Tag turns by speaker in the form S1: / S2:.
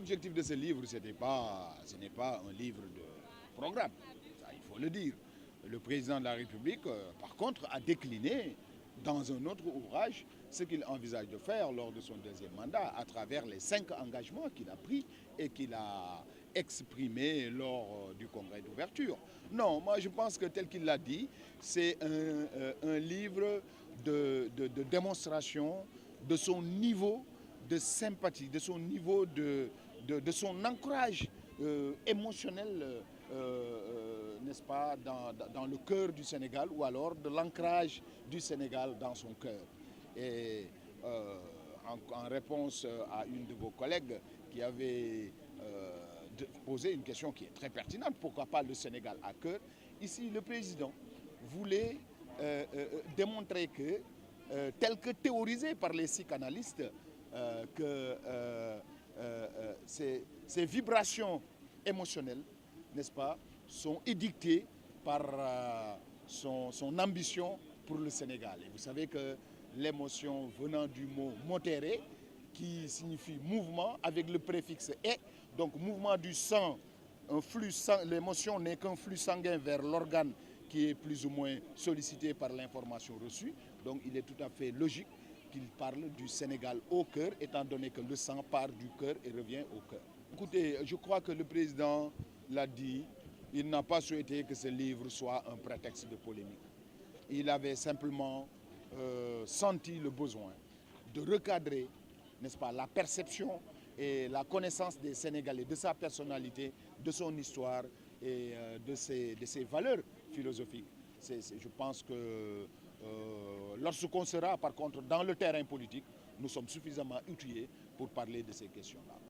S1: l'objectif de ce livre, ce n'est pas un livre de programme, ça, il faut le dire. Le président de la République, par contre, a décliné dans un autre ouvrage ce qu'il envisage de faire lors de son deuxième mandat à travers les 5 engagements qu'il a pris et qu'il a exprimés lors du congrès d'ouverture. Non, moi je pense que tel qu'il l'a dit, c'est un livre de démonstration de son niveau de sympathie, de son niveau de son ancrage émotionnel, n'est-ce pas, dans le cœur du Sénégal, ou alors de l'ancrage du Sénégal dans son cœur. Et en réponse à une de vos collègues qui avait posé une question qui est très pertinente, pourquoi pas le Sénégal à cœur? Ici, le président voulait démontrer que, tel que théorisé par les psychanalystes, que ces vibrations émotionnelles, n'est-ce pas, sont édictées par son ambition pour le Sénégal. Et vous savez que l'émotion venant du mot modéré, qui signifie mouvement, avec le préfixe « et », donc mouvement du sang, un flux sang, l'émotion n'est qu'un flux sanguin vers l'organe qui est plus ou moins sollicité par l'information reçue. Donc il est tout à fait logique qu'il parle du Sénégal au cœur, étant donné que le sang part du cœur et revient au cœur. Écoutez, je crois que le président l'a dit, il n'a pas souhaité que ce livre soit un prétexte de polémique. Il avait simplement senti le besoin de recadrer, n'est-ce pas, la perception et la connaissance des Sénégalais, de sa personnalité, de son histoire et de ses valeurs philosophiques. Je pense que lorsqu'on sera, par contre, dans le terrain politique, nous sommes suffisamment outillés pour parler de ces questions-là.